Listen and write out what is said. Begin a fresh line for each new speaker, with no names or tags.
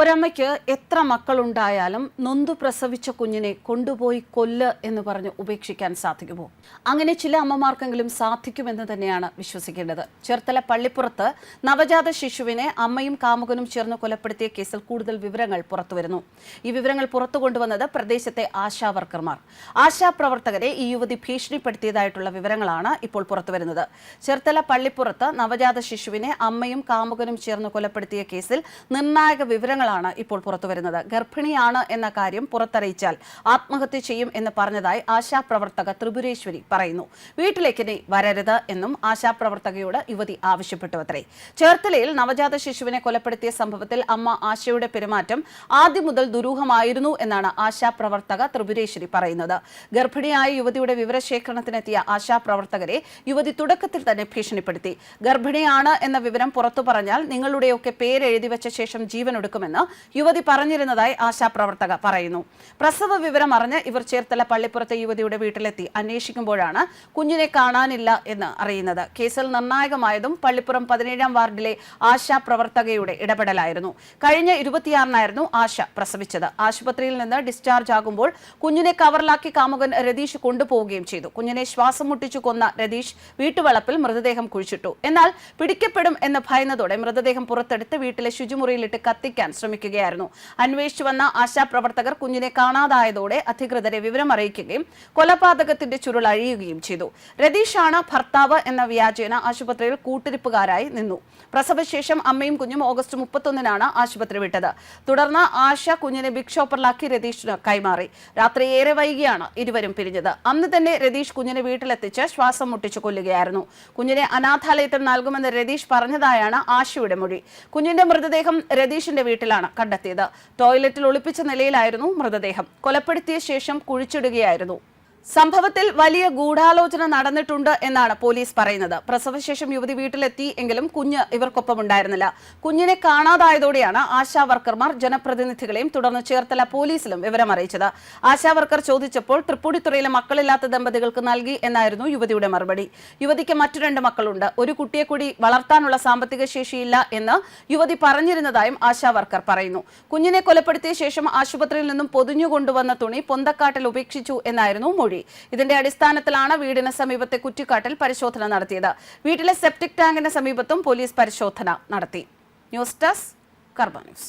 ഒരമ്മയ്ക്ക് എത്ര മക്കളുണ്ടായാലും നൊന്തു പ്രസവിച്ച കുഞ്ഞിനെ കൊണ്ടുപോയി കൊല്ല് എന്ന് പറഞ്ഞ് ഉപേക്ഷിക്കാൻ സാധിക്കുമോ? അങ്ങനെ ചില അമ്മമാർക്കെങ്കിലും സാധിക്കുമെന്ന് തന്നെയാണ് വിശ്വസിക്കേണ്ടത്. ചേർത്തല പള്ളിപ്പുറത്ത് നവജാത ശിശുവിനെ അമ്മയും കാമുകനും ചേർന്ന് കൊലപ്പെടുത്തിയ കേസിൽ കൂടുതൽ വിവരങ്ങൾ പുറത്തുവരുന്നു. ഈ വിവരങ്ങൾ പുറത്തു കൊണ്ടുവന്നത് പ്രദേശത്തെ ആശാ വർക്കർമാർ. ആശാപ്രവർത്തകരെ ഈ യുവതി ഭീഷണിപ്പെടുത്തിയതായിട്ടുള്ള വിവരങ്ങളാണ് ഇപ്പോൾ പുറത്തുവരുന്നത്. ചേർത്തല പള്ളിപ്പുറത്ത് നവജാത ശിശുവിനെ അമ്മയും കാമുകനും ചേർന്ന് കൊലപ്പെടുത്തിയ കേസിൽ നിർണായക വിവരങ്ങൾ ഇപ്പോൾ പുറത്തുവരുന്നത്. ഗർഭിണിയാണ് എന്ന കാര്യം പുറത്തറിയിച്ചാൽ ആത്മഹത്യ ചെയ്യും എന്ന് പറഞ്ഞതായി ആശാപ്രവർത്തക ത്രിപുരേശ്വരി പറയുന്നു. വീട്ടിലേക്ക് ഇനി വരരുത് എന്നും ആശാപ്രവർത്തകയോട് യുവതി ആവശ്യപ്പെട്ടുവത്രേ. ചേർത്തലയിൽ നവജാത ശിശുവിനെ കൊലപ്പെടുത്തിയ സംഭവത്തിൽ അമ്മ ആശയുടെ പെരുമാറ്റം ആദ്യം മുതൽ ദുരൂഹമായിരുന്നു എന്നാണ് ആശാപ്രവർത്തക ത്രിപുരേശ്വരി പറയുന്നത്. ഗർഭിണിയായ യുവതിയുടെ വിവരശേഖരണത്തിനെത്തിയ ആശാപ്രവർത്തകരെ യുവതി തുടക്കത്തിൽ തന്നെ ഭീഷണിപ്പെടുത്തി. ഗർഭിണിയാണ് എന്ന വിവരം പുറത്തു പറഞ്ഞാൽ നിങ്ങളുടെയൊക്കെ പേരെഴുതി വെച്ച ശേഷം ജീവനൊടുക്കുമെന്ന് യുവതി പറഞ്ഞിരുന്നതായി ആശാപ്രവർത്തക പറയുന്നു. പ്രസവ വിവരം അറിഞ്ഞ് ഇവർ ചേർത്തല പള്ളിപ്പുറത്തെ യുവതിയുടെ വീട്ടിലെത്തി അന്വേഷിക്കുമ്പോഴാണ് കുഞ്ഞിനെ കാണാനില്ല എന്ന് അറിയുന്നത്. കേസിൽ നിർണായകമായതും പള്ളിപ്പുറം 17-ാം വാർഡിലെ ആശാപ്രവർത്തകയുടെ ഇടപെടലായിരുന്നു. കഴിഞ്ഞ 26-നായിരുന്നു ആശ പ്രസവിച്ചത്. ആശുപത്രിയിൽ നിന്ന് ഡിസ്ചാർജ് ആകുമ്പോൾ കുഞ്ഞിനെ കവറിലാക്കി കാമുകൻ രതീഷ് കൊണ്ടുപോവുകയും ചെയ്തു. കുഞ്ഞിനെ ശ്വാസം മുട്ടിച്ചു കൊന്ന രതീഷ് വീട്ടുവളപ്പിൽ മൃതദേഹം കുഴിച്ചിട്ടു. എന്നാൽ പിടിക്കപ്പെടും എന്ന് ഭയന്നതോടെ മൃതദേഹം പുറത്തെടുത്ത് വീട്ടിലെ ശുചിമുറിയിലിട്ട് കത്തിക്കാൻ ശ്രമിക്കുകയായിരുന്നു. അന്വേഷിച്ചു വന്ന ആശാപ്രവർത്തകർ കുഞ്ഞിനെ കാണാതായതോടെ അധികൃതരെ വിവരം അറിയിക്കുകയും കൊലപാതകത്തിന്റെ ചുരുൾ അഴിയുകയും ചെയ്തു. രതീഷാണ് ഭർത്താവ് എന്ന വ്യാജേന ആശുപത്രിയിൽ കൂട്ടിരിപ്പുകാരായി നിന്നു. പ്രസവശേഷം അമ്മയും കുഞ്ഞും ഓഗസ്റ്റ് 31-നാണ് ആശുപത്രി വിട്ടത്. തുടർന്ന് ആശ കുഞ്ഞിനെ ബിഗ് ഷോപ്പറിലാക്കി രതീഷിന് കൈമാറി. രാത്രി ഏറെ വൈകിയാണ് ഇരുവരും പിരിഞ്ഞത്. അന്ന് തന്നെ രതീഷ് കുഞ്ഞിനെ വീട്ടിലെത്തിച്ച് ശ്വാസം മുട്ടിച്ചു കൊല്ലുകയായിരുന്നു. കുഞ്ഞിനെ അനാഥാലയത്തിൽ നൽകുമെന്ന് രതീഷ് പറഞ്ഞതായാണ് ആശയുടെ മൊഴി. കുഞ്ഞിന്റെ മൃതദേഹം രതീഷിന്റെ വീട്ടിലാണ് കണ്ടെത്തിയത്. ടോയ്ലറ്റിൽ ഒളിപ്പിച്ച നിലയിലായിരുന്നു മൃതദേഹം. കൊലപ്പെടുത്തിയ ശേഷം കുഴിച്ചിടുകയായിരുന്നു. സംഭവത്തിൽ വലിയ ഗൂഢാലോചന നടന്നിട്ടുണ്ട് എന്നാണ് പോലീസ് പറയുന്നത്. പ്രസവശേഷം യുവതി വീട്ടിലെത്തി എങ്കിലും കുഞ്ഞ് ഇവർക്കൊപ്പം ഉണ്ടായിരുന്നില്ല. കുഞ്ഞിനെ കാണാതായതോടെയാണ് ആശാ വർക്കർമാർ ജനപ്രതിനിധികളെയും തുടർന്ന് ചേർത്തല പോലീസിലും വിവരം അറിയിച്ചത്. ആശാ വർക്കർ ചോദിച്ചപ്പോൾ തൃപ്പൂണിത്തുറയിലെ മക്കളില്ലാത്ത ദമ്പതികൾക്ക് നൽകി എന്നായിരുന്നു യുവതിയുടെ മറുപടി. യുവതിക്ക് മറ്റു 2 മക്കളുണ്ട്. ഒരു കുട്ടിയെ കൂടി വളർത്താനുള്ള സാമ്പത്തിക ശേഷിയില്ല എന്ന് യുവതി പറഞ്ഞിരുന്നതായും ആശാ വർക്കർ പറയുന്നു. കുഞ്ഞിനെ കൊലപ്പെടുത്തിയ ശേഷം ആശുപത്രിയിൽ നിന്നും പൊതിഞ്ഞുകൊണ്ടുവന്ന തുണി പൊന്തക്കാട്ടിൽ ഉപേക്ഷിച്ചു എന്നായിരുന്നു മൊഴി. ഇതിന്റെ അടിസ്ഥാനത്തിലാണ് വീടിന് സമീപത്തെ കുറ്റിക്കാട്ടിൽ പരിശോധന നടത്തിയത്. വീട്ടിലെ സെപ്റ്റിക് ടാങ്കിന് സമീപത്തും പോലീസ് പരിശോധന നടത്തി. ന്യൂസ് ഡെസ്ക് കർമ്മ ന്യൂസ്.